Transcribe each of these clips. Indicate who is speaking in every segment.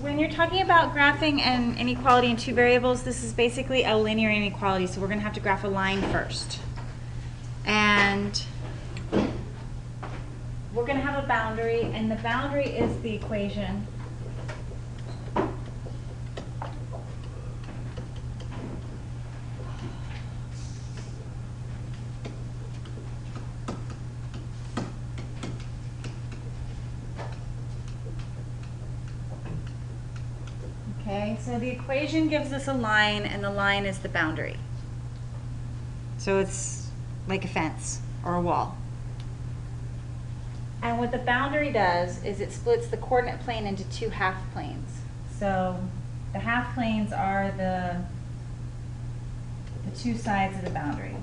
Speaker 1: when you're talking about graphing an inequality in two variables, this is basically a linear inequality, so we're going to have to graph a line first. And we're going to have a boundary, and the boundary is the equation. Okay, so the equation gives us a line, and the line is the boundary. So it's like a fence or a wall. And what the boundary does is it splits the coordinate plane into two half planes. So the half planes are the two sides of the boundary.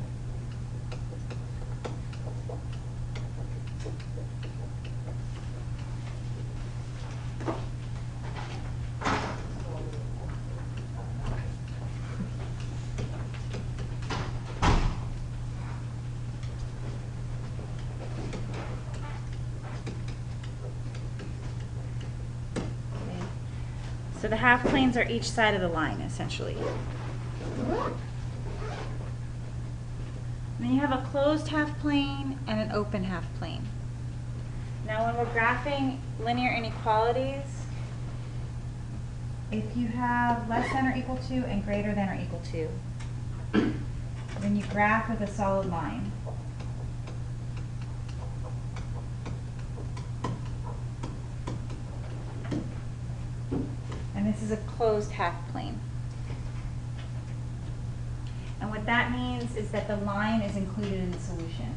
Speaker 1: So the half planes are each side of the line, essentially. And then you have a closed half plane and an open half plane. Now when we're graphing linear inequalities, if you have less than or equal to and greater than or equal to, then you graph with a solid line. And this is a closed half plane. And what that means is that the line is included in the solution.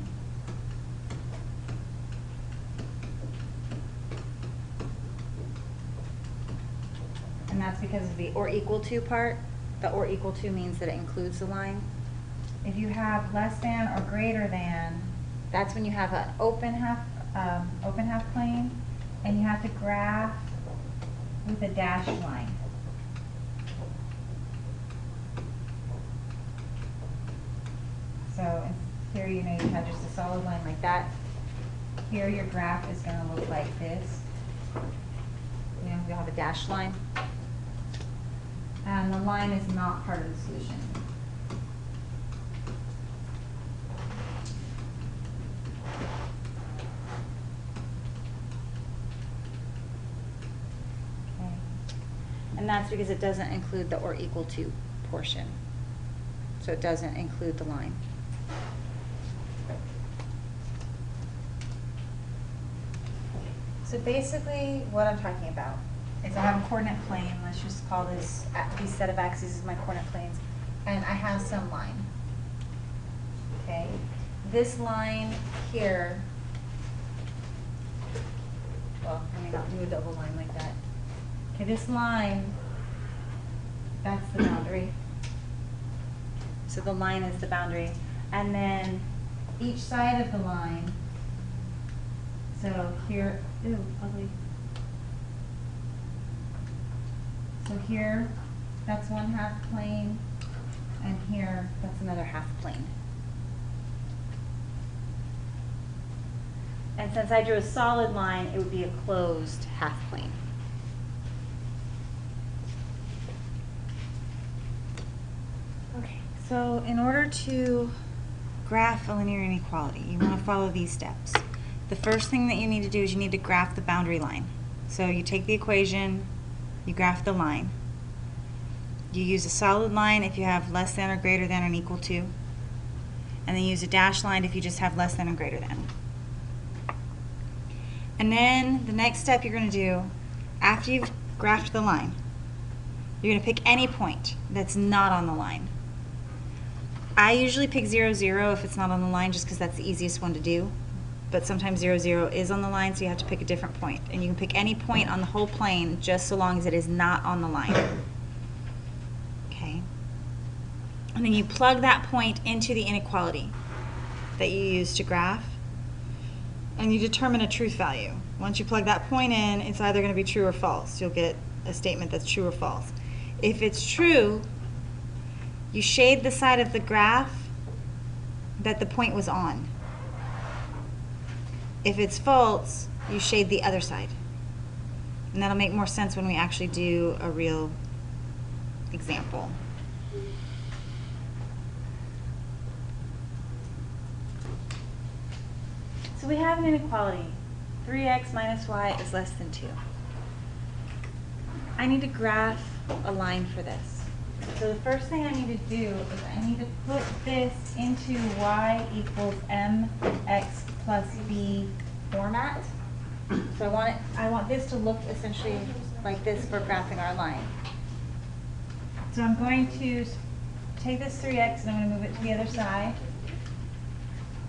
Speaker 1: And that's because of the or equal to part. The or equal to means that it includes the line. If you have less than or greater than, that's when you have an open half plane, and you have to graph with a dashed line. So here, you have just a solid line like that. Here your graph is going to look like this. You'll have a dashed line. And the line is not part of the solution. And that's because it doesn't include the or equal to portion. So it doesn't include the line. So basically what I'm talking about is I have a coordinate plane. Let's just call this set of axes as my coordinate planes. And I have some line. Okay. This line here, well, let me not do a double line like that. Okay, this line, that's the boundary. So the line is the boundary. And then each side of the line, so here, ew, ugly. So here, that's one half plane, and here, that's another half plane. And since I drew a solid line, it would be a closed half plane. Okay, so in order to graph a linear inequality, you want to follow these steps. The first thing that you need to do is you need to graph the boundary line. So you take the equation, you graph the line. You use a solid line if you have less than or greater than and equal to. And then use a dashed line if you just have less than and greater than. And then the next step you're going to do, after you've graphed the line, you're going to pick any point that's not on the line. I usually pick 0, 0 if it's not on the line, just because that's the easiest one to do. But sometimes 0, 0 is on the line, so you have to pick a different point. And you can pick any point on the whole plane, just so long as it is not on the line. Okay? And then you plug that point into the inequality that you use to graph, and you determine a truth value. Once you plug that point in, it's either going to be true or false. You'll get a statement that's true or false. If it's true, you shade the side of the graph that the point was on. If it's false, you shade the other side. And that'll make more sense when we actually do a real example. So we have an inequality. 3x minus y is less than 2. I need to graph a line for this. So the first thing I need to do is I need to put this into y equals mx plus b format. So I want this to look essentially like this for graphing our line. So I'm going to take this 3x and I'm going to move it to the other side.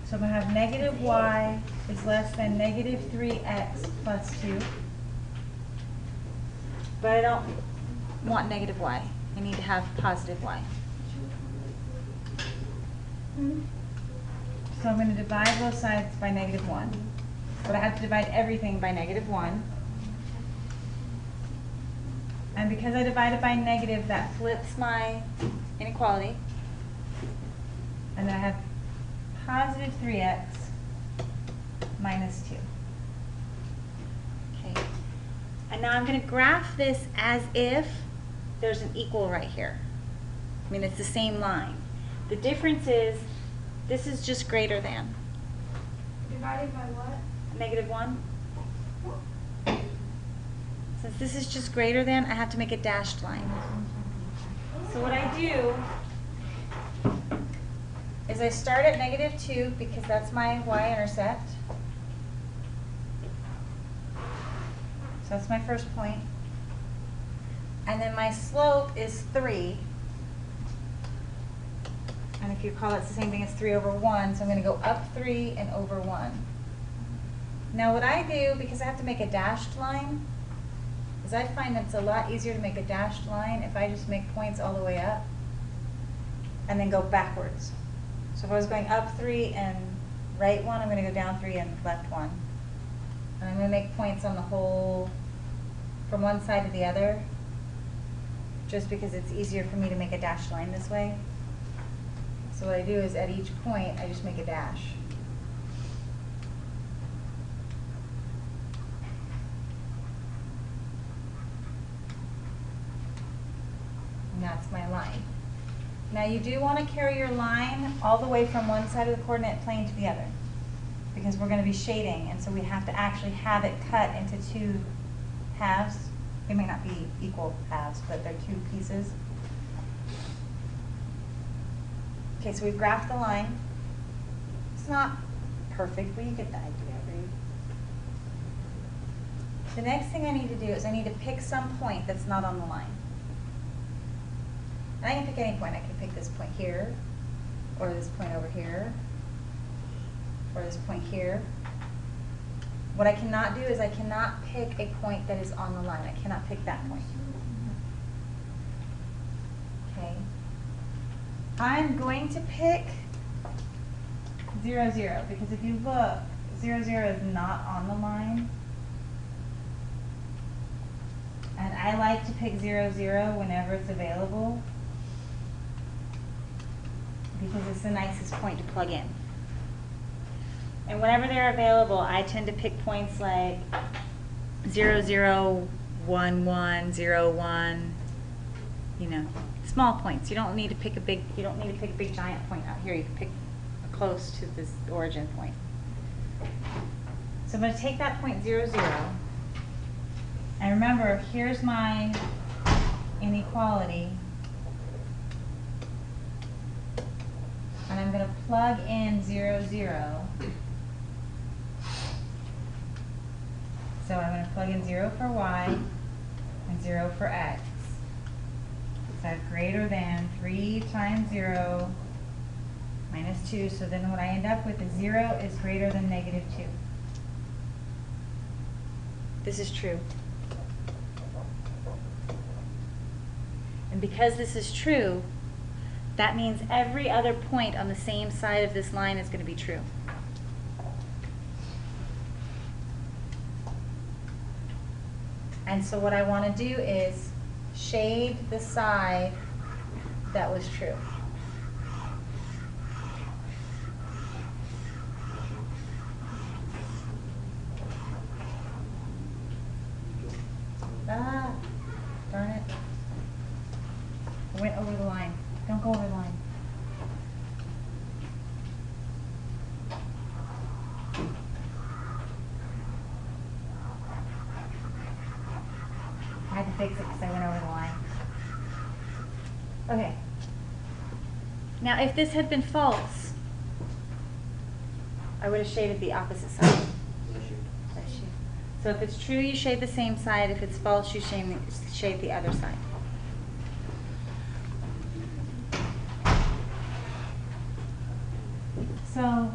Speaker 1: So I'm going to have negative y is less than negative 3x plus 2. But I don't want negative y. I need to have positive y. So I'm going to divide both sides by negative 1. But I have to divide everything by negative 1. And because I divided by negative, that flips my inequality. And then I have positive 3x minus 2. Okay. And now I'm going to graph this as if there's an equal right here. I mean, it's the same line. The difference is this is just greater than.
Speaker 2: Divided by what?
Speaker 1: Negative 1. Since this is just greater than, I have to make a dashed line. So what I do is I start at negative 2 because that's my y-intercept. So that's my first point. And then my slope is 3. And if you recall, it's the same thing as 3 over 1. So I'm going to go up 3 and over 1. Now what I do, because I have to make a dashed line, is I find it's a lot easier to make a dashed line if I just make points all the way up and then go backwards. So if I was going up 3 and right 1, I'm going to go down 3 and left 1. And I'm going to make points on the whole, from one side to the other, just because it's easier for me to make a dashed line this way. So what I do is at each point, I just make a dash. And that's my line. Now you do want to carry your line all the way from one side of the coordinate plane to the other, because we're going to be shading, and so we have to actually have it cut into 2 halves. They may not be equal halves, but they're 2 pieces. Okay, so we've graphed the line. It's not perfect, but you get the idea, right? The next thing I need to do is I need to pick some point that's not on the line. And I can pick any point. I can pick this point here, or this point over here, or this point here. What I cannot do is I cannot pick a point that is on the line. I cannot pick that point. Okay. I'm going to pick 0, 0, because if you look, 0, 0 is not on the line. And I like to pick 0, 0 whenever it's available, because it's the nicest point to plug in. And whenever they're available, I tend to pick points like 0, 0, 1, 1, 0, 1, you know, small points. You don't need to pick a big, giant point out here. You can pick close to this origin point. So I'm going to take that point 0, 0. And remember, here's my inequality. And I'm going to plug in 0, 0. So I'm going to plug in 0 for y and 0 for x. So I have greater than 3 times 0 minus 2. So then what I end up with is 0 is greater than negative 2. This is true. And because this is true, that means every other point on the same side of this line is going to be true. And so what I want to do is shade the side that was true. went over the line. Don't go over the line. I had to fix it because I went over the line. Okay. Now if this had been false, I would have shaded the opposite side. Bless you. So if it's true, you shade the same side. If it's false, you shade the other side. So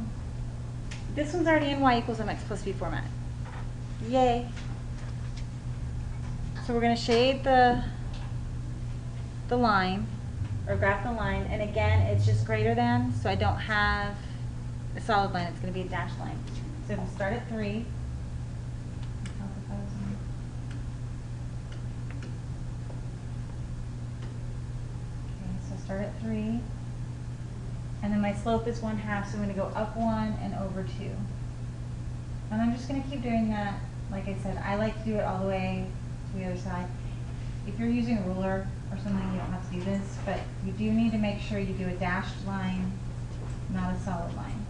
Speaker 1: this one's already in y equals mx plus b format. Yay. So we're going to shade the line, or graph the line, and again, it's just greater than, so I don't have a solid line, it's going to be a dashed line. So if we start at 3, okay, so start at 3, and then my slope is 1/2, so I'm going to go up 1 and over 2. And I'm just going to keep doing that. Like I said, I like to do it all the way to the other side. If you're using a ruler or something, you don't have to do this, but you do need to make sure you do a dashed line, not a solid line.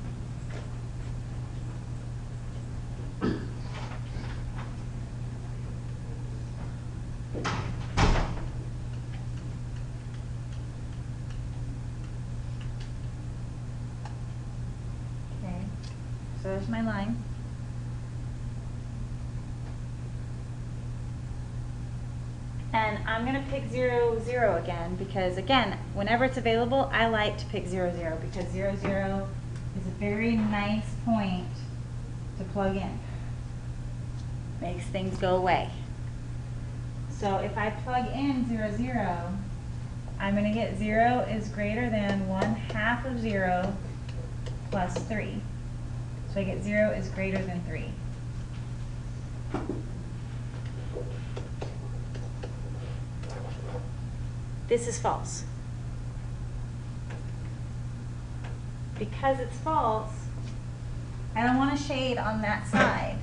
Speaker 1: Okay, so there's my line. And I'm going to pick 0, 0 again because, again, whenever it's available, I like to pick 0, 0 because 0, 0 is a very nice point to plug in. Makes things go away. So if I plug in 0, 0, I'm going to get 0 is greater than 1/2 of 0 plus 3. So I get 0 is greater than 3. This is false. Because it's false, I don't want to shade on that side.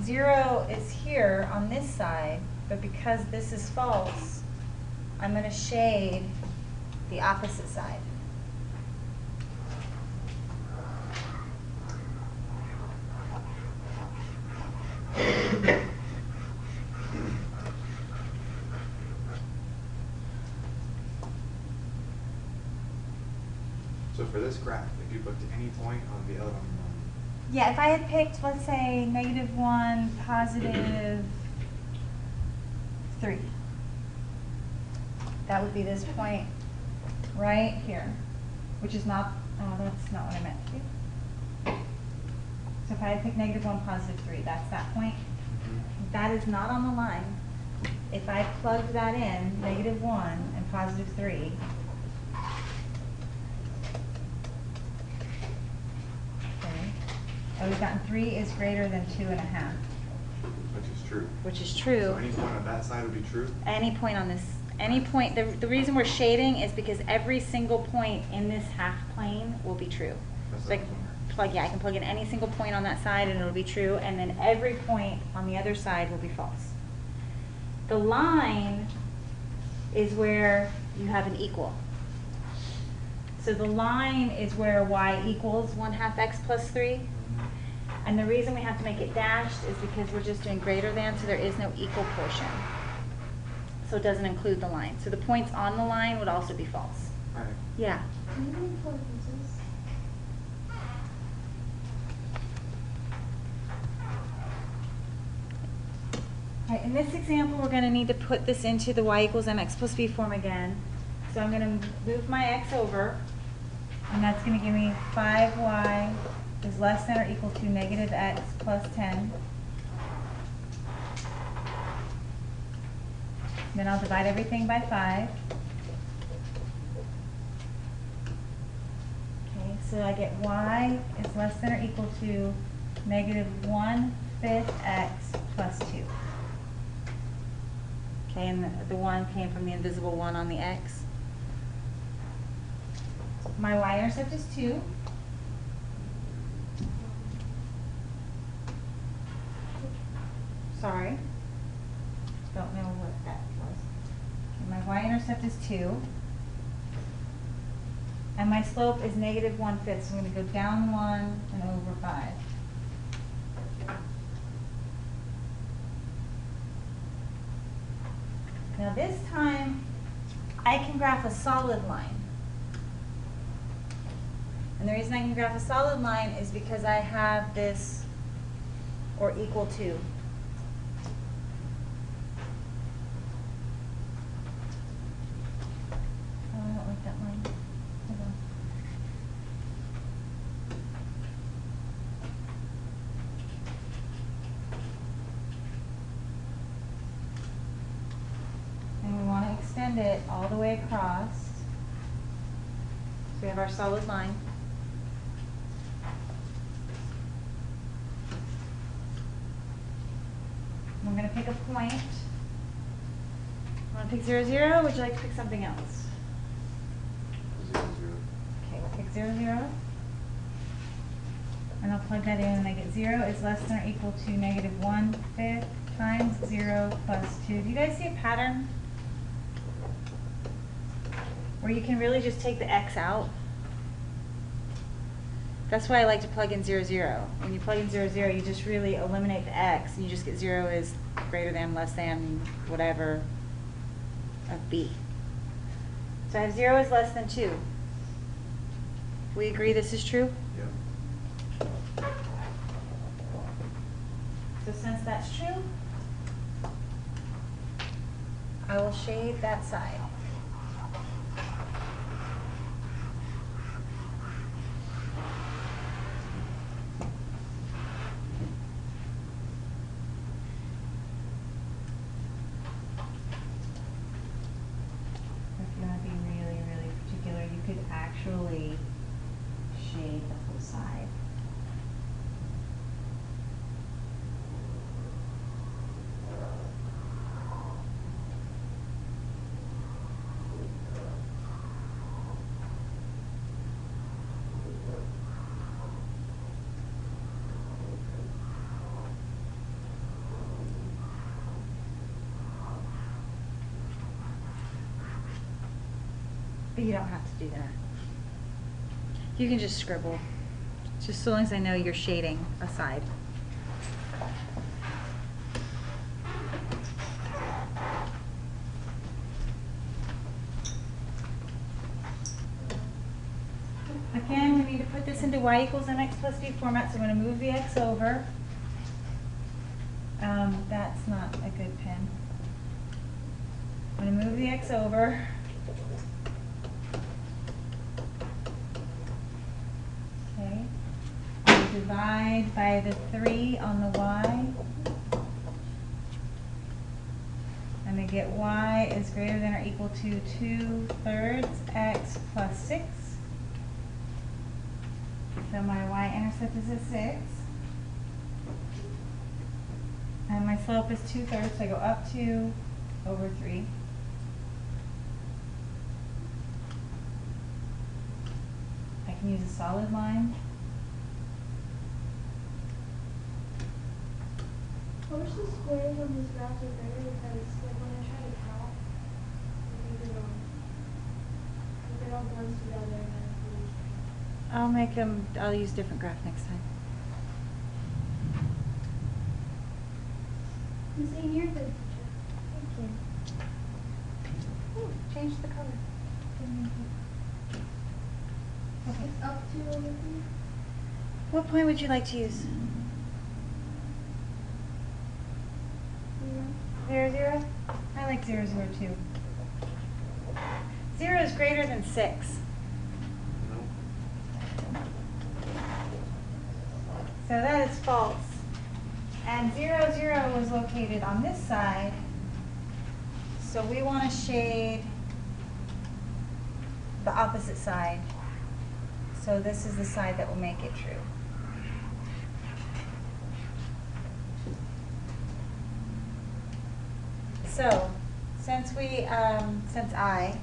Speaker 1: 0 is here on this side, but because this is false, I'm going to shade the opposite side.
Speaker 3: So for this graph, if you booked any point on the element,
Speaker 1: Yeah, if I had picked, let's say, -1, +3, that would be this point right here, which is not, oh, that's not what I meant to do. So if I had picked -1, +3, that's that point. That is not on the line. If I plugged that in, -1 and +3, I would have gotten 3 is greater than 2.5.
Speaker 3: which is true.
Speaker 1: Which is true.
Speaker 3: So any point on that side would be true?
Speaker 1: Any point on this, any point, the reason we're shading is because every single point in this half plane will be true.
Speaker 3: That's
Speaker 1: So I
Speaker 3: what
Speaker 1: can
Speaker 3: I'm
Speaker 1: plug, yeah, I can plug in any single point on that side and it'll be true, and then every point on the other side will be false. The line is where you have an equal. So the line is where y equals 1/2 x plus 3. And the reason we have to make it dashed is because we're just doing greater than, so there is no equal portion. So it doesn't include the line. So the points on the line would also be false.
Speaker 3: Right.
Speaker 1: Yeah.
Speaker 2: Can you record this?
Speaker 1: All right, in this example, we're going to need to put this into the y equals mx plus b form again. So I'm going to move my x over, and that's going to give me 5y is less than or equal to -x plus 10. Then I'll divide everything by 5. Okay, so I get y is less than or equal to -1/5 x plus 2. Okay, and the 1 came from the invisible 1 on the x. My y-intercept is 2. Sorry. Don't know what that was. Okay, my y-intercept is 2. And my slope is negative 1/5, so I'm going to go down 1 and over 5. Now this time, I can graph a solid line. And the reason I can graph a solid line is because I have this or equal to. Oh, I don't like that line. Hold on. And we want to extend it all the way across. So we have our solid line. I'm going to pick a point. Want to pick 0, 0, or would you like to pick something else?
Speaker 3: 0, 0.
Speaker 1: Okay, we'll pick 0, 0. And I'll plug that in and I get 0 is less than or equal to negative 1/5 times 0 plus 2. Do you guys see a pattern? Where you can really just take the x out. That's why I like to plug in 0, 0. When you plug in 0, 0, you just really eliminate the x, and you just get 0 is greater than, less than, whatever, of b. So I have 0 is less than 2. We agree this is true?
Speaker 3: Yep.
Speaker 1: So since that's true, I will shade that side. Actually shade the whole side. But you don't have to do that. You can just scribble, just so long as I know you're shading a side. Again, we need to put this into y equals mx plus b format, so I'm going to move the x over. That's not a good pen. I'm going to move the x over. Divide by the 3 on the y, and I get y is greater than or equal to 2/3 x plus 6. So my y-intercept is a 6. And my slope is 2/3, so I go up 2 over 3. I can use a solid line.
Speaker 2: I wish the squares on these graphs are bigger because like when I try to count, it all blends together and then
Speaker 1: I'll use different graph next time.
Speaker 2: I'm seeing your good picture. Thank you.
Speaker 1: Ooh, change the color. Okay.
Speaker 2: It's up to over here.
Speaker 1: What point would you like to use? 0, 0? I like 0, 0 too. 0 is greater than 6.
Speaker 3: No.
Speaker 1: So that is false. And 0, 0 was located on this side. So we want to shade the opposite side. So this is the side that will make it true. So, since I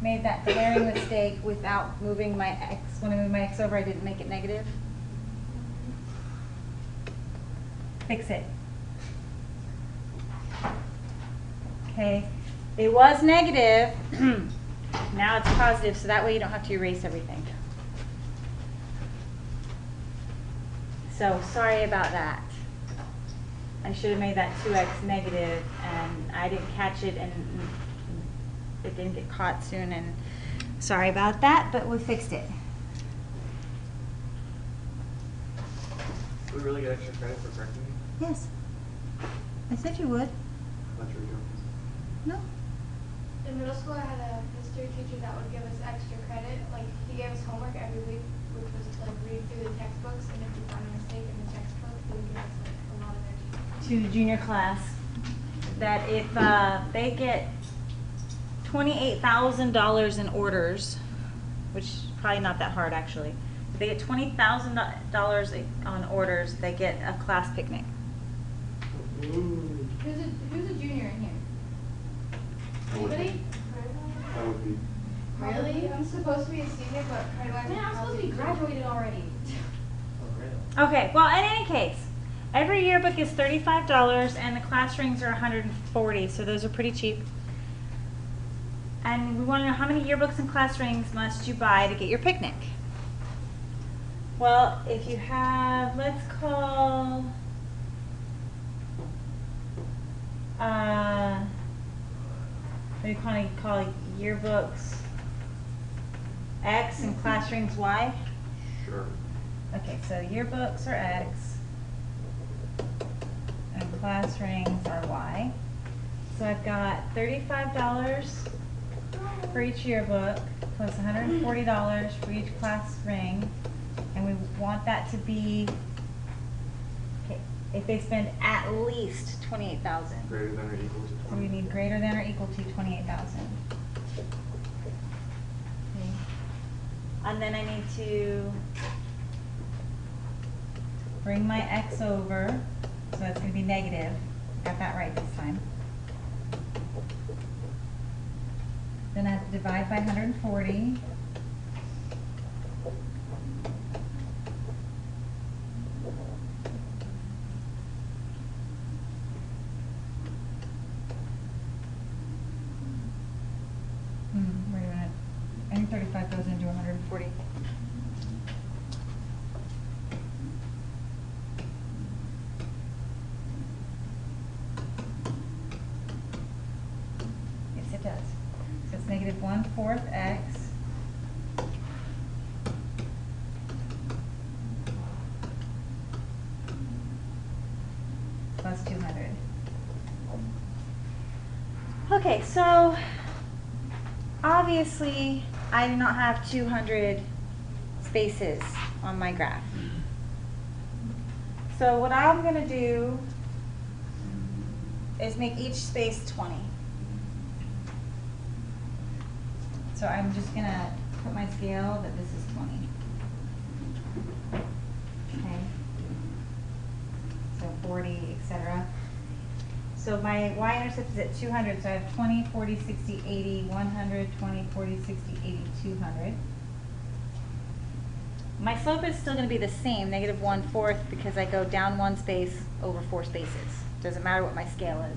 Speaker 1: made that glaring mistake without moving my x, when I moved my x over, I didn't make it negative. Fix it. Okay, it was negative, Now it's positive, so that way you don't have to erase everything. So sorry about that. I should have made that 2x negative, and I didn't catch it, and it didn't get caught soon, and sorry about that, but we fixed it.
Speaker 3: Do we really get extra credit for correcting me?
Speaker 1: Yes. I said you would.
Speaker 3: I thought you were joking.
Speaker 1: No.
Speaker 2: In middle school, I had a history teacher that would give us extra credit. Like, he gave us homework every week, which was to like read through the textbooks, and if we found a mistake in the textbook, he would give us like a lot of extra.
Speaker 1: To junior class, that if they get $28,000 in orders, which is probably not that hard actually, if they get $20,000 on orders, they get a class picnic.
Speaker 3: Ooh.
Speaker 2: Who's a junior in here?
Speaker 3: I would be.
Speaker 2: Anybody?
Speaker 3: I would be.
Speaker 2: Really? I'm supposed to be a senior, but
Speaker 4: Man, I'm supposed to be graduated already.
Speaker 1: Okay, well, in any case, every yearbook is $35 and the class rings are $140, so those are pretty cheap. And we want to know how many yearbooks and class rings must you buy to get your picnic? Well, if you have, let's call, what do you call yearbooks X and class rings Y?
Speaker 3: Sure.
Speaker 1: Okay, so yearbooks are X and class rings are Y. So I've got $35 for each yearbook plus $140 for each class ring, and we want that to be, okay, if they spend at least $28,000.
Speaker 3: Greater than or equal to 20.
Speaker 1: So we need greater than or equal to 28,000. Okay. And then I need to bring my X over, so that's going to be negative. Got that right this time. Then I have to divide by 140. Wait a minute. I think 35 goes into 140. Yes, it does. So it's negative 1/4 X plus 200. Okay, so obviously I do not have 200 spaces on my graph. So what I'm going to do is make each space 20. So I'm just going to put my scale that this is 20. Okay. So 40, etc. So my y-intercept is at 200, so I have 20, 40, 60, 80, 100, 20, 40, 60, 80, 200. My slope is still going to be the same, negative 1/4, because I go down one space over 4 spaces. Doesn't matter what my scale is.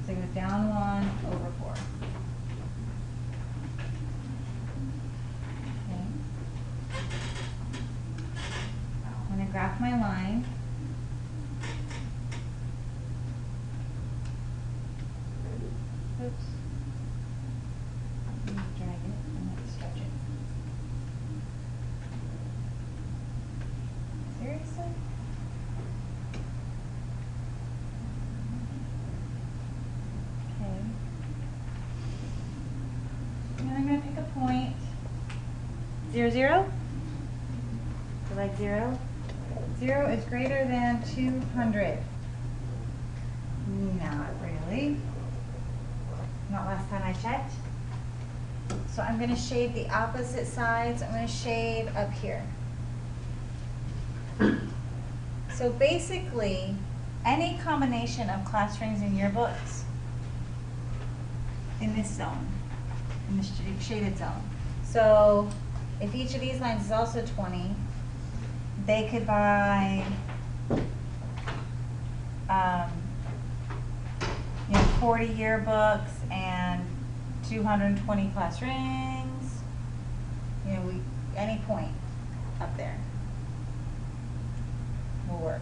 Speaker 1: So I go down 1 over 4. Okay. I'm going to graph my line. Oops. Let me drag it and let's stretch it. Seriously? Okay. And I'm going to pick a point. 0, 0? So like 0? 0 is greater than 200. Not really. Not last time I checked. So I'm going to shade the opposite sides. I'm going to shade up here. So basically, any combination of class rings and yearbooks in this zone, in the shaded zone. So if each of these lines is also 20, they could buy 40 yearbooks and 220 class rings. You know, any point up there will work.